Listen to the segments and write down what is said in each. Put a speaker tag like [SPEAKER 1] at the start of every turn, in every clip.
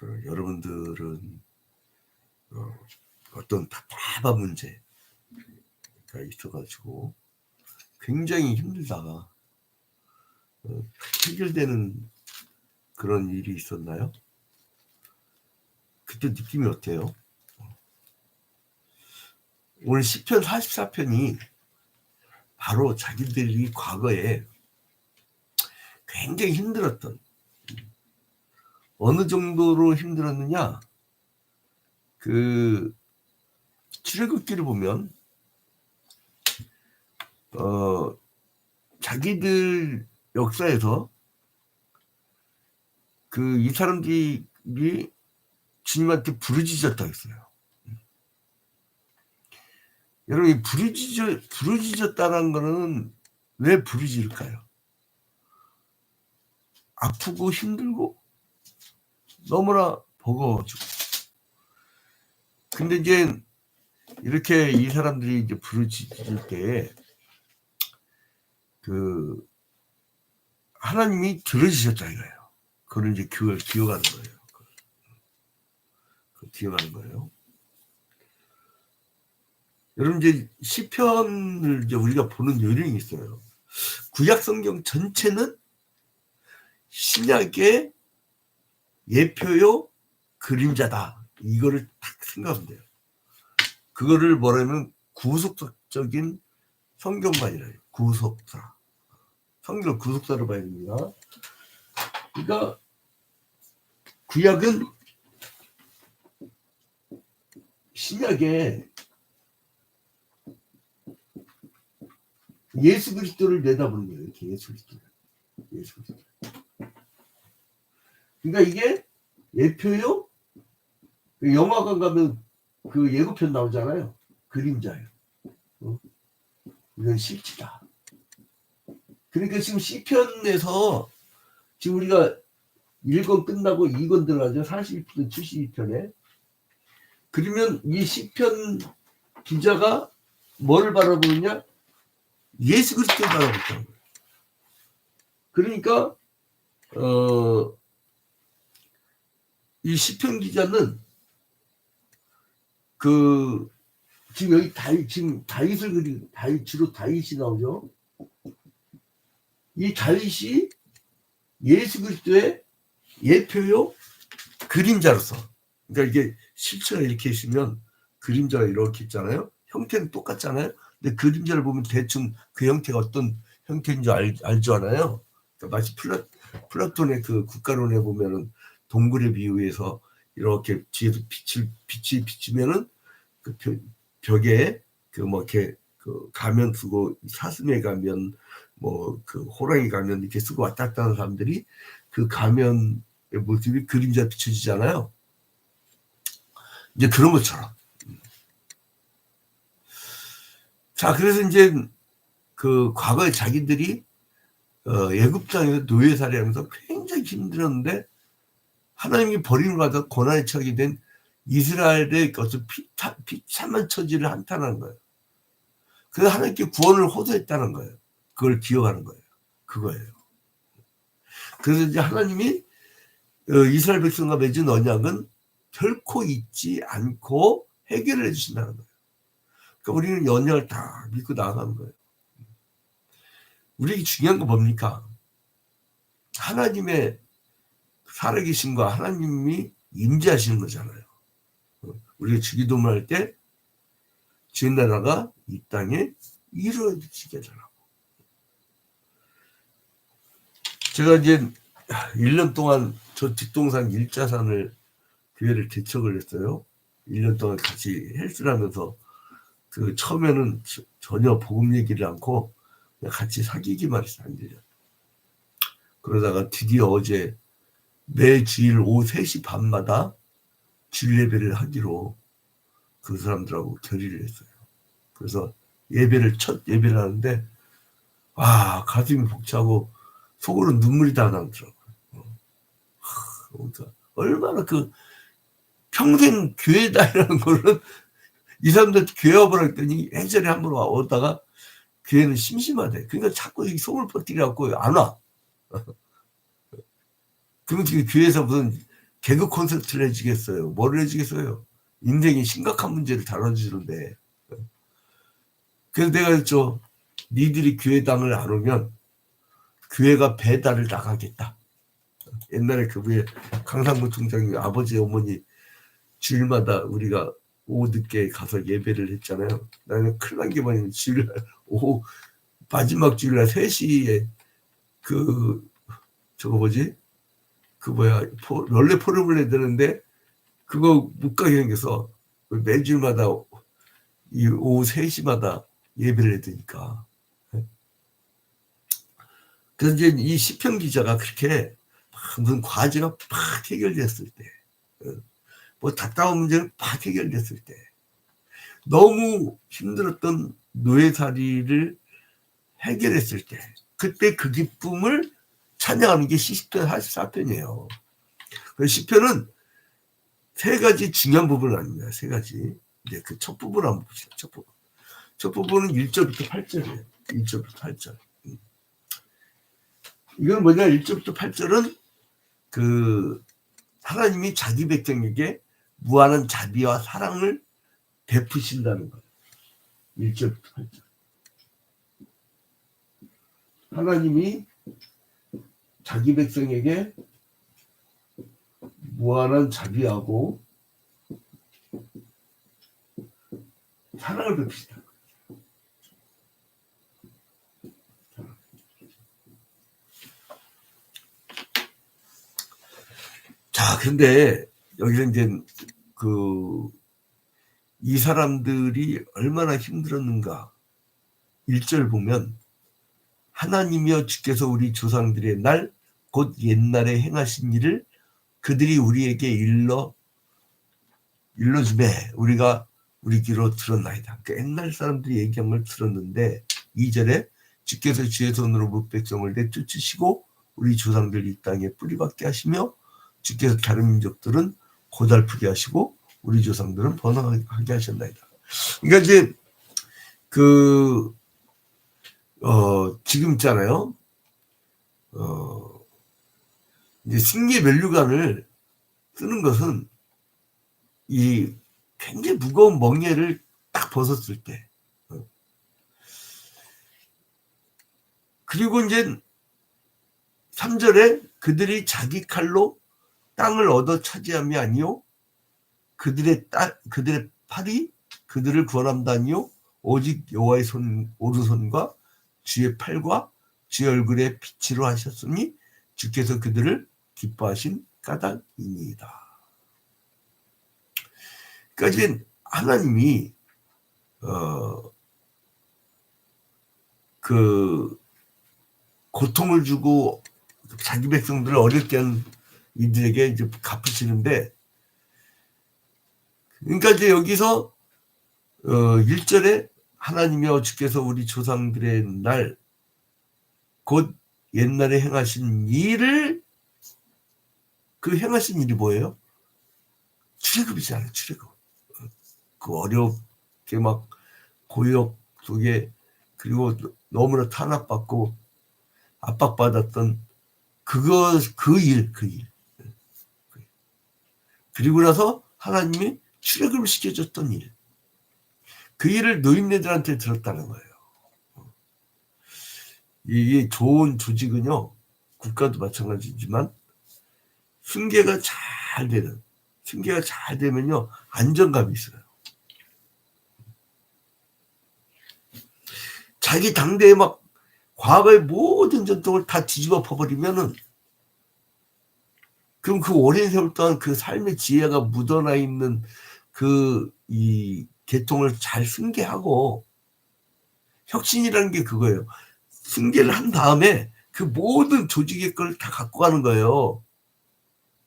[SPEAKER 1] 여러분들은 어떤 답답한 문제가 있어가지고 굉장히 힘들다가 해결되는 그런 일이 있었나요? 그때 느낌이 어때요? 오늘 시편 44편이 바로 자기들이 과거에 굉장히 힘들었던, 어느 정도로 힘들었느냐, 그 출애굽기를 보면 자기들 역사에서 이 사람들이 주님한테 부르짖었다고 했어요. 여러분, 이 부르짖었다는 거는 왜 부르짖을까요? 아프고 힘들고 너무나 버거워지고. 근데 이제 이렇게 이 사람들이 이제 부르짖을 때 하나님이 들어주셨다 이거예요. 그걸 이제 기억하는 거예요. 기억하는 거예요. 여러분, 이제 시편을 이제 우리가 보는 요령이 있어요. 구약 성경 전체는 신약의 예표요 그림자다. 이거를 딱 생각하면 돼요. 그거를 뭐라면 구속적인 성경관이래요. 구속사. 성경을 구속사로 봐야 됩니다. 그러니까 구약은 신약에 예수 그리스도를 내다보는 거예요. 이렇게 예수 그리스도. 그러니까 이게 예표요. 영화관 가면 그 예고편 나오잖아요. 그림자예요. 이건 실체다. 그러니까 지금 시편에서 지금 우리가 1권 끝나고 2권 들어가죠. 42편, 72편에. 그러면 이 시편 기자가 뭐를 바라보느냐? 예수 그리스도를 바라보는 거예요. 그러니까 이 시편 기자는 지금 여기 다윗을 그리고 주로 다윗이 나오죠. 이 다윗이 예수 그리스도의 예표요 그림자로서, 그러니까 이게 실체가 이렇게 있으면 그림자가 이렇게 있잖아요. 형태는 똑같잖아요. 근데 그림자를 보면 대충 그 형태가 어떤 형태인 줄 알죠 않아요. 그러니까 마치 플라톤의 그 국가론에 보면은 동굴에 비유해서 이렇게 뒤에서 빛이 비치면은 그 벽에 이렇게 가면 쓰고 사슴의 가면 그 호랑이 가면 이렇게 쓰고 왔다 갔다 하는 사람들이 그 가면의 모습이 그림자 비춰지잖아요. 이제 그런 것처럼. 자, 그래서 이제 과거에 자기들이 애굽 땅에서 노예 살이하면서 굉장히 힘들었는데 하나님이 버림을 받아 고난에 처하게 된 이스라엘의 어떤 비참한 처지를 한탄하는 거예요. 그래서 하나님께 구원을 호소했다는 거예요. 그걸 기억하는 거예요. 그거예요. 그래서 이제 하나님이 이스라엘 백성과 맺은 언약은 결코 잊지 않고 해결을 해주신다는 거예요. 그러니까 우리는 언약을 다 믿고 나아가는 거예요. 우리에게 중요한 건 뭡니까? 하나님의 살아계심과 하나님이 임재하시는 거잖아요. 우리가 주기도문 할 때 주의 나라가 이 땅에 이루어지게 해달라고. 제가 이제 1년 동안 저 뒷동산 일자산을 교회를 개척을 했어요. 1년 동안 같이 헬스를 하면서 처음에는 전혀 복음 얘기를 않고 그냥 같이 사귀기만 했어요. 그러다가 드디어 어제 매주일 오후 3시 반마다 주일 예배를 하기로 그 사람들하고 결의를 했어요. 그래서 첫 예배를 하는데 가슴이 벅차고 속으로 눈물이 다 나더라고요. 얼마나 평생 교회 다니는 거는 이 사람들 교회 와보라 했더니 해전에 한 번 오다가 교회는 심심하대. 그러니까 자꾸 소문 퍼뜨려갖고 안 와. 그러면 교회에서 무슨 개그 콘서트를 해주겠어요? 뭐를 해주겠어요? 인생이 심각한 문제를 다뤄주는데. 그래서 내가 했죠. 니들이 교회당을 안 오면 교회가 배달을 나가겠다. 옛날에 그 위에 강상구 총장이 아버지 어머니 주일마다 우리가 오후 늦게 가서 예배를 했잖아요. 나는 큰일 난 게 뭐냐면 주일날 오후 마지막 주일날 3시에 그 저거 뭐지? 그 뭐야 원래 포럼을 해야 되는데 그거 못 가게 생겨서 매주마다 이 오후 3시마다 예배를 해야 되니까. 그래서 이제 이 시편 기자가 그렇게 무슨 과제가 팍 해결됐을 때, 뭐 답답한 문제를 팍 해결됐을 때, 너무 힘들었던 노예살이를 해결했을 때, 그때 그 기쁨을 찬양하는 게 시편 44편이에요. 그 시편은 3가지 중요한 부분은 아닙니다. 3가지. 이제 그 첫 부분 한번 봅시다. 첫 부분. 첫 부분은 1절부터 8절이에요. 1절부터 8절. 이건 뭐냐? 1절부터 8절은 그 하나님이 자기 백성에게 무한한 자비와 사랑을 베푸신다는 거예요. 1절부터 8절. 하나님이 자기 백성에게 무한한 자비하고 사랑을 베푸신다. 자, 근데 여기서 이제 이 사람들이 얼마나 힘들었는가. 1절 보면 하나님이여 주께서 우리 조상들의 날 곧 옛날에 행하신 일을 그들이 우리에게 일러주매 우리가 우리 귀로 들었나이다. 그러니까 옛날 사람들이 얘기한 걸 들었는데 2절에 주께서 주의 손으로 뭇백성을 내쫓으시고 우리 조상들 이 땅에 뿌리박게 하시며 주께서 다른 민족들은 고달프게 하시고 우리 조상들은 번성하게 하셨나이다. 그러니까 이제 지금 있잖아요. 이제 승리의 면류관을 쓰는 것은 이 굉장히 무거운 멍에를 딱 벗었을 때. 그리고 이제 3절에 그들이 자기 칼로 땅을 얻어 차지함이 아니요 그들의 팔이 그들을 구원함다니요 오직 여호와의 오른손과 주의 팔과 주의 얼굴에 빛으로 하셨으니 주께서 그들을 기뻐하신 까닭이니이다. 그러니까 이제 하나님이 그 고통을 주고 자기 백성들을 어렵게 한 이들에게 이제 갚으시는데, 그러니까 이제 여기서 1절에 하나님이여 주께서 우리 조상들의 날 곧 옛날에 행하신 일을, 그 행하신 일이 뭐예요? 출애굽이잖아요. 출애굽. 그 어렵게 막 고역 속에 그리고 너무나 탄압받고 압박받았던 그 일. 그리고 나서 하나님이 출애굽을 시켜줬던 일. 그 일을 노인네들한테 들었다는 거예요. 이게 좋은 조직은요, 국가도 마찬가지지만 승계가 잘 되면요, 안정감이 있어요. 자기 당대에 막 과거의 모든 전통을 다 뒤집어 퍼버리면은, 그럼 그 오랜 세월 동안 그 삶의 지혜가 묻어나 있는 이 계통을 잘 승계하고, 혁신이라는 게 그거예요. 승계를 한 다음에 그 모든 조직의 걸 다 갖고 가는 거예요.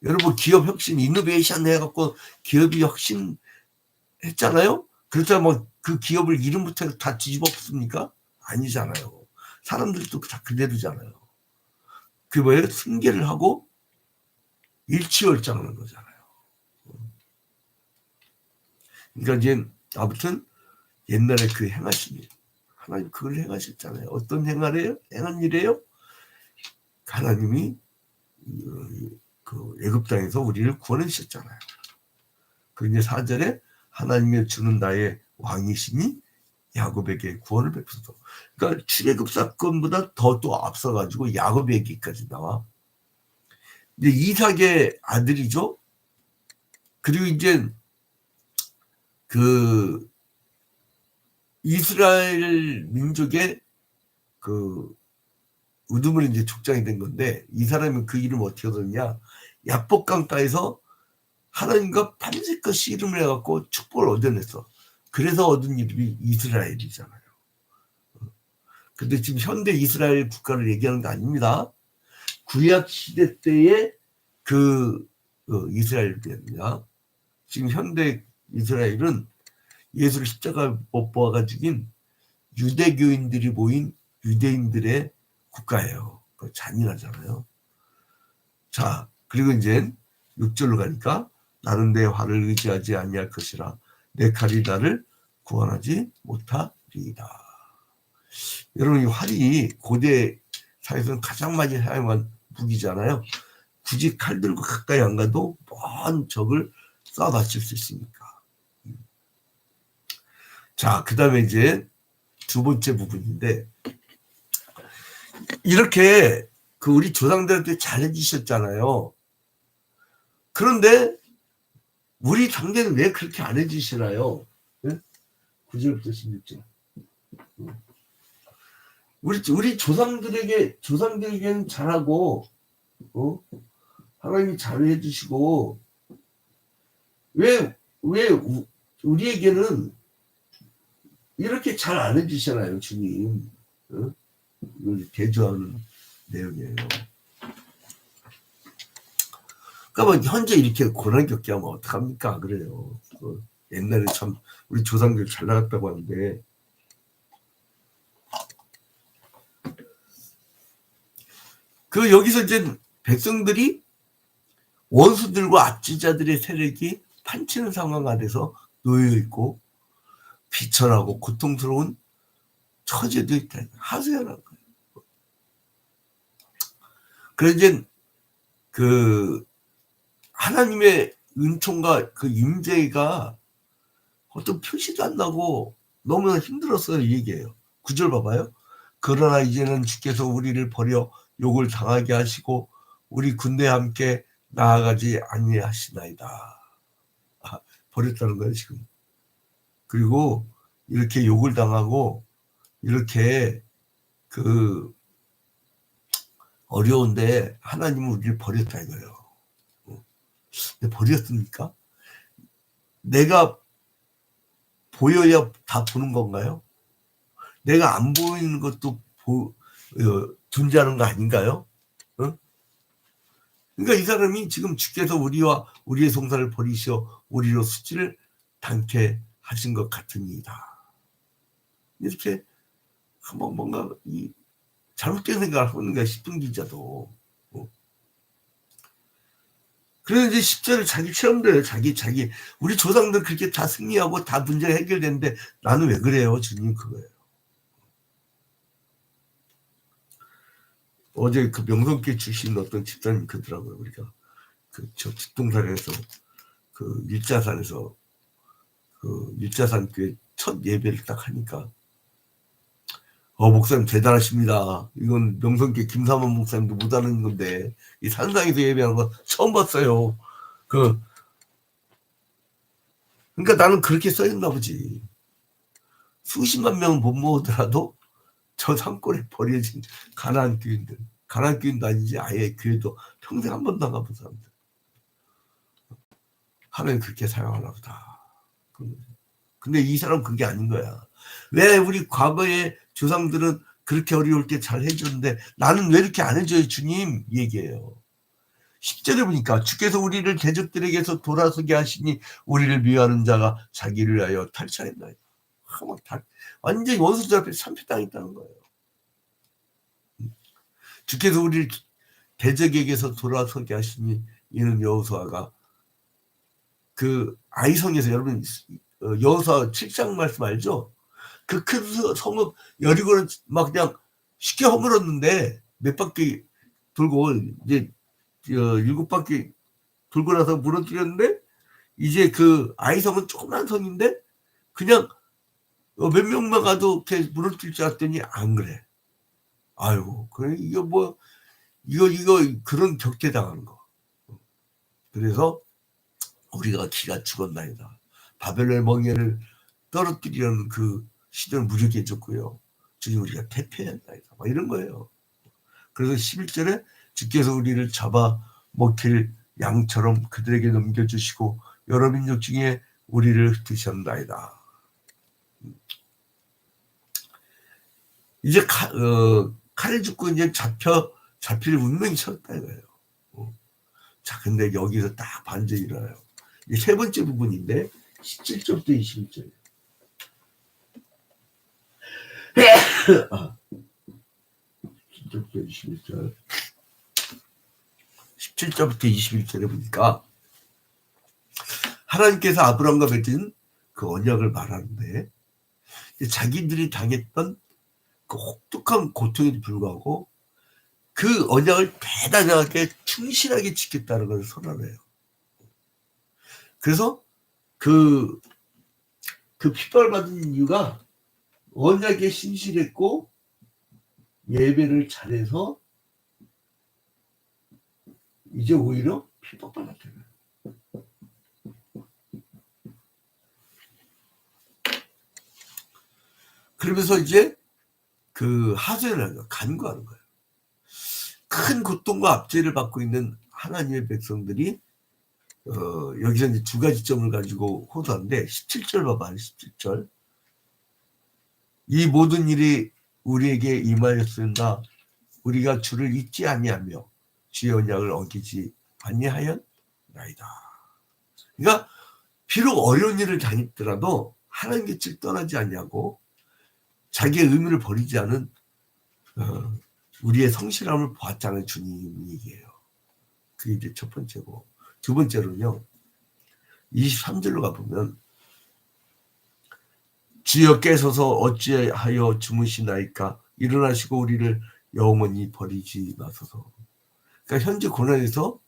[SPEAKER 1] 여러분, 기업 혁신, 이노베이션 해갖고 기업이 혁신했잖아요? 그렇다면 뭐 그 기업을 이름부터 다 뒤집어 엎습니까? 아니잖아요. 사람들도 다 그대로잖아요. 그게 뭐예요? 승계를 하고 일치월장하는 거잖아요. 그러니까 이제 아무튼 옛날에 그 행하신 일, 하나님 그걸 행하셨잖아요. 어떤 행한 일이에요? 하나님이 그 애굽 땅에서 우리를 구원해 주셨잖아요. 그 이제 4절에 하나님의 주는 나의 왕이시니 야곱에게 구원을 베푸소서. 그러니까 출애굽 사건보다 더 또 앞서가지고 야곱 얘기까지 나와. 이제 이삭의 아들이죠. 그리고 이제 그 이스라엘 민족의 그 우두머리 이제 족장이 된 건데, 이 사람은 그 이름 어떻게 얻었냐? 야복강가에서 하나님과 밤새껏 씨름을 해갖고 축복을 얻어냈어. 그래서 얻은 이름이 이스라엘이잖아요. 근데 지금 현대 이스라엘 국가를 얘기하는 게 아닙니다. 구약 시대 때의 그 이스라엘입니다. 지금 현대 이스라엘은 예수를 십자가 못 박아 죽인 유대교인들이 모인 유대인들의 국가예요. 잔인하잖아요. 자, 그리고 이제 6절로 가니까 나는 내 활을 의지하지 아니할 것이라 내 칼이 나를 구원하지 못하리이다. 여러분, 이 활이 고대 사회에서는 가장 많이 사용한 무기잖아요. 굳이 칼 들고 가까이 안 가도 먼 적을 쏴 맞출 수 있으니까. 자, 그 다음에 이제 두 번째 부분인데, 이렇게 그 우리 조상들한테 잘해주셨잖아요. 그런데 우리 당대는 왜 그렇게 안 해주시나요? 네? 9절부터 16절. 우리 조상들에게는 잘하고, 하나님이 잘해 주시고, 왜 우리에게는 이렇게 잘 안 해주시나요, 주님? 이걸 대조하는 내용이에요. 그러니까 현재 이렇게 고난 겪게 하면 어떡합니까? 그래요. 옛날에 참 우리 조상들 잘 나갔다고 하는데, 그 여기서 이제 백성들이 원수들과 압지자들의 세력이 판치는 상황 안에서 놓여 있고 비천하고 고통스러운 처지도 있다. 하소연한 거예요. 그래서 이제 그 하나님의 은총과 그 임재가 어떤 표시도 안 나고 너무나 힘들었어요. 이 얘기예요. 9절 봐봐요. 그러나 이제는 주께서 우리를 버려 욕을 당하게 하시고 우리 군대와 함께 나아가지 아니하시나이다. 버렸다는 거예요, 지금. 그리고 이렇게 욕을 당하고 이렇게 그 어려운데 하나님은 우리를 버렸다 이거예요. 근데 버렸습니까? 내가 보여야 다 보는 건가요? 내가 안 보이는 것도 존재하는 거 아닌가요? 응? 그러니까 이 사람이 지금 주께서 우리와 우리의 송사를 버리시어 우리로 수치를 당케 하신 것 같으니이다. 이렇게 한번 뭔가 이 잘못된 생각을 하고 있는가 싶은 기자도. 그래서 이제 10절에 자기 체험돼요. 자기 우리 조상들 그렇게 다 승리하고 다 문제가 해결되는데 나는 왜 그래요? 주님 그거예요. 어제 그 명성교회 출신 어떤 집사님 그러더라고요. 우리가 저 뒷동산에서 그 일자산에서 그 일자산 교회 첫 예배를 딱 하니까 목사님 대단하십니다. 이건 명성교회 김삼원 목사님도 못하는 건데 이 산상에서 예배하는 거 처음 봤어요. 그러니까 나는 그렇게 써있나 보지. 수십만 명은 못 모으더라도 저 산골에 버려진 가난한 교인도 아니지 아예 교회도 평생 한 번도 안 가본 사람들. 하나님 그렇게 사용하나 보다. 근데 이 사람은 그게 아닌 거야. 왜 우리 과거의 조상들은 그렇게 어려울 때 잘 해줬는데 나는 왜 이렇게 안 해줘요 주님? 얘기해요. 10절에 보니까 주께서 우리를 대적들에게서 돌아서게 하시니 우리를 미워하는 자가 자기를 위하여 탈취하였나이다. 완전히 원수들 앞에 참패당했다는 거예요. 주께서 우리를 대적에게서 돌아서게 하시니 이는 여호수아가 그 아이성에서 여러분 여호수아 7장 말씀 알죠? 그 큰 성읍 여리고는 막 그냥 쉽게 허물었는데 몇 바퀴 돌고 이제 7바퀴 돌고 나서 무너뜨렸는데 이제 그 아이성은 조그만 성인데 그냥 몇 명만 가도 이렇게 무너뜨릴 줄 알았더니 안 그래. 아유, 그래 이거 뭐 이거 그런 격퇴 당하는 거. 그래서 우리가 기가 죽었나이다. 바벨론 멍에를 떨어뜨리려는 그 시도를 무력해졌고요. 주님 우리가 대패한다이다. 막 이런 거예요. 그래서 11절에 주께서 우리를 잡아 먹힐 양처럼 그들에게 넘겨주시고 여러 민족 중에 우리를 흩으셨나이다. 이제 칼에 죽고 이제 잡힐 운명이 쳤다 이거예요. 자, 근데 여기서 딱 반전이 일어나요. 이제 세 번째 부분인데 17절부터 21절. 17절부터 21절에 보니까 하나님께서 아브라함과 맺은 그 언약을 말하는데 자기들이 당했던 그 혹독한 고통에도 불구하고 그 언약을 대단하게 충실하게 지켰다는 것을 선언해요. 그래서 그 핍박을 받은 이유가 언약에 신실했고 예배를 잘해서 이제 오히려 핍박받았대요. 그러면서 이제 그 하소연을 간구하는 거예요. 큰 고통과 압제를 받고 있는 하나님의 백성들이 여기서 이제 두 가지 점을 가지고 호소하는데 17절 봐봐. 17절. 이 모든 일이 우리에게 임하였으나 우리가 주를 잊지 아니하며 주의 언약을 어기지 아니하였나이다. 그러니까 비록 어려운 일을 당했더라도 하나님 곁을 떠나지 아니하고 자기의 의무를 버리지 않은 우리의 성실함을 보았다는 주님 얘기예요. 그게 이제 첫 번째고, 두 번째로는요 23절로 가보면 주여 깨서서 어찌하여 주무시나이까 일어나시고 우리를 영원히 버리지 마소서. 그러니까 현재 고난에서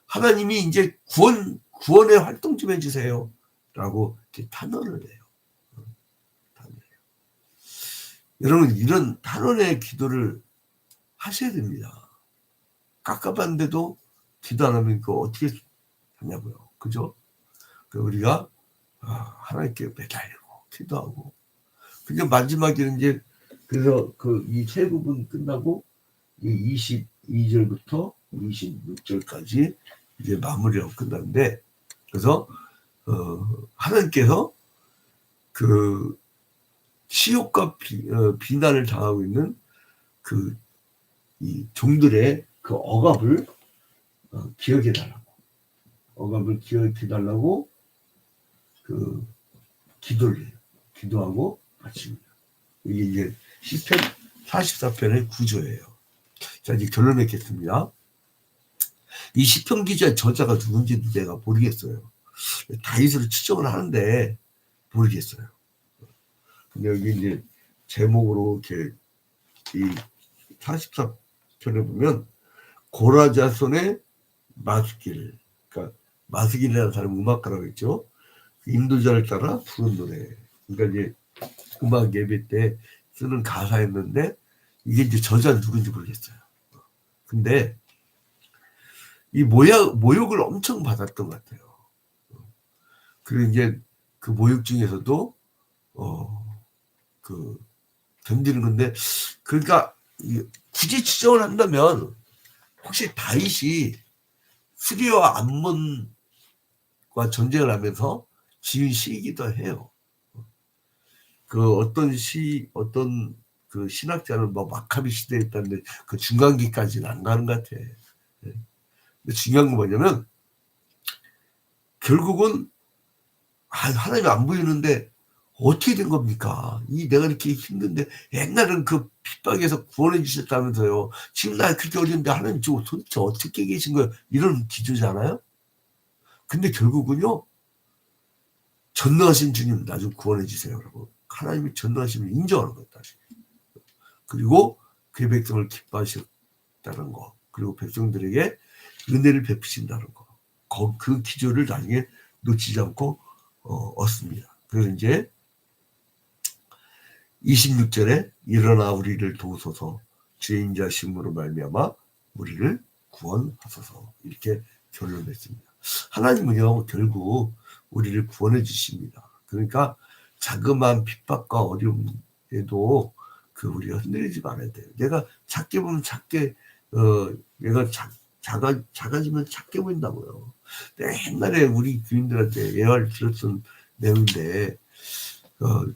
[SPEAKER 1] 하나님이 이제 구원의 활동 좀 해주세요 라고 이렇게 탄원을 해요. 여러분 이런 탄원의 기도를 하셔야 됩니다. 깝깝한데도 기도 안 하면 그거 어떻게 하냐고요. 그죠? 우리가 하나님께 매달리고 기도하고 근데 마지막에는 이제 그래서 이 세 부분 끝나고 이 22절부터 26절까지 이제 마무리하고 끝났는데 그래서 하나님께서 그 시욕과 비난을 당하고 있는 이 종들의 그 억압을 기억해달라고 억압을 기억해달라고 기도를 해요. 기도하고 바칩니다. 이게 이제 시편 44편의 구조예요. 자 이제 결론 맺겠습니다. 이 시편 기자의 저자가 누군지도 내가 모르겠어요. 다윗으로 추정을 하는데 모르겠어요. 근데 여기 이제 제목으로 이렇게 이 44편에 보면 고라자손의 마스길, 그러니까 마스길이라는 사람은 음악가라고 했죠. 인도자를 따라 부른 노래. 그러니까 이제 음악 예배 때 쓰는 가사였는데 이게 이제 저자는 누군지 모르겠어요. 근데 이 모욕을 엄청 받았던 것 같아요. 그리고 이제 그 모욕 중에서도 견디는 건데 그러니까 굳이 추정을 한다면 혹시 다윗이 수리와 암몬과 전쟁을 하면서 지은 시이기도 해요. 어떤 그 신학자는 뭐 마카비 시대에 있다는데 그 중간기까지는 안 가는 것 같아. 근데 중요한 건 뭐냐면 결국은 하나님이 안 보이는데 어떻게 된 겁니까? 내가 이렇게 힘든데 옛날은 그 핍박에서 구원해 주셨다면서요. 지금 나 그렇게 어려운데 하나님 도대체 어떻게 계신 거예요? 이런 기조잖아요. 근데 결국은요. 전능하신 주님 나 좀 구원해 주세요라고 하나님이 전능하심을 인정하는 거예요. 다시. 그리고 그의 백성을 기뻐하셨다는 거. 그리고 백성들에게 은혜를 베푸신다는 거. 그 기조를 나중에 놓치지 않고 얻습니다. 그래서 이제 26절에 일어나 우리를 도우소서 주의 인자심으로 말미암아 우리를 구원하소서 이렇게 결론을 냈습니다. 하나님은요 결국 우리를 구원해 주십니다. 그러니까 자그마한 핍박과 어려움에도 우리가 흔들리지 말아야 돼요. 내가 작게 보면 작게 내가 작아지면 작게 보인다고요. 내가 옛날에 우리 교인들한테 예화를 들었던 내용인데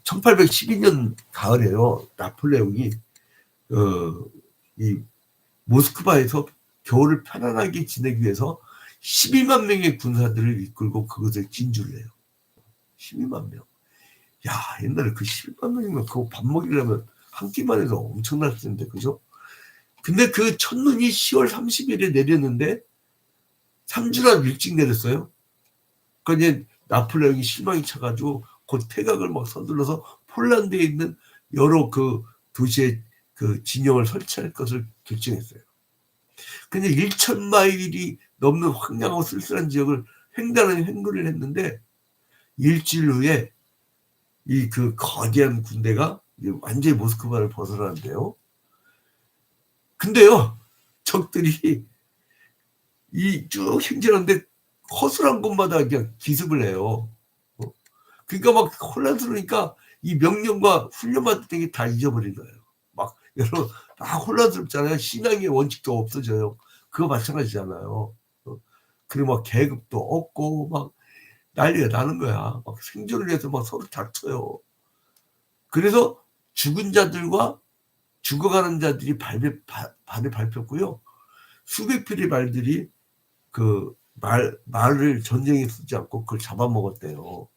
[SPEAKER 1] 1812년 가을에요. 나폴레옹이 이 모스크바에서 겨울을 편안하게 지내기 위해서 12만 명의 군사들을 이끌고 그것을 진주를 해요. 12만 명. 야, 옛날에 그 12만 명이면 그거 밥 먹이려면 한 끼만 해도 엄청날 텐데, 그죠? 근데 그 첫눈이 10월 30일에 내렸는데 3주나 일찍 내렸어요. 그러니까 이제 나폴레옹이 실망이 차가지고 곧 퇴각을 막 서둘러서 폴란드에 있는 여러 그 도시에 그 진영을 설치할 것을 결정했어요. 근데 1,000마일이 넘는 황량하고 쓸쓸한 지역을 횡단하는 행군을 했는데 일주일 후에 이 그 거대한 군대가 완전히 모스크바를 벗어나는데요. 근데요, 적들이 이 쭉 행진하는데 허술한 곳마다 그냥 기습을 해요. 그러니까 막 혼란스러우니까 이 명령과 훈련 받을 때 다 잊어버린 거예요. 막 여러분 다 혼란스럽잖아요. 신앙의 원칙도 없어져요. 그거 마찬가지잖아요. 그리고 막 계급도 없고 막 난리가 나는 거야. 막 생존을 위해서 막 서로 다퉈요. 그래서 죽은 자들과 죽어가는 자들이 발을 밟혔고요. 수백 필의 말들이 그 말을 전쟁에 쓰지 않고 그걸 잡아먹었대요.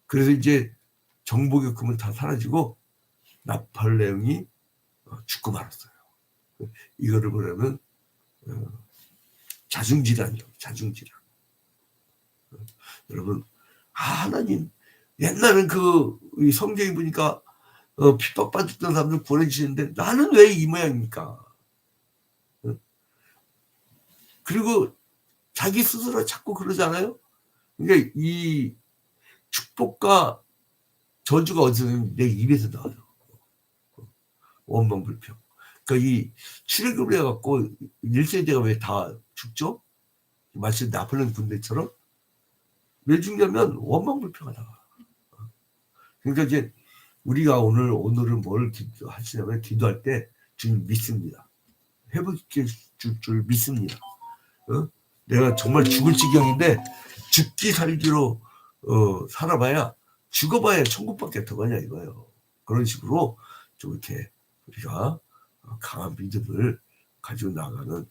[SPEAKER 1] 그래서 이제 정보격금은 다 사라지고 나폴레옹이 죽고 말았어요. 이거를 보려면 자중질환이요. 자중질환. 여러분 하나님 옛날엔 이 성경에 보니까 핍박받았던 사람들 구원해주시는데 나는 왜 이 모양입니까? 그리고 자기 스스로 자꾸 그러잖아요. 그러니까 이 축복과 저주가 어디서 내 입에서 나와요. 원망불평. 그러니까 이 출애굽을 해갖고 1세대가 왜 다 죽죠? 마치 나폴레옹 군대처럼 왜 죽냐면 원망불평하다가. 그러니까 이제 우리가 오늘은 뭘 하시냐면 기도할 때 주님 믿습니다. 회복시킬 줄 믿습니다. 내가 정말 죽을 지경인데 죽기 살기로 살아봐야 죽어봐야 천국밖에 더 가냐 이거예요. 그런 식으로 좀 이렇게 우리가 강한 믿음을 가지고 나가는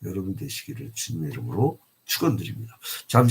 [SPEAKER 1] 여러분 되시기를 주님의 이름으로 축원드립니다. 잠시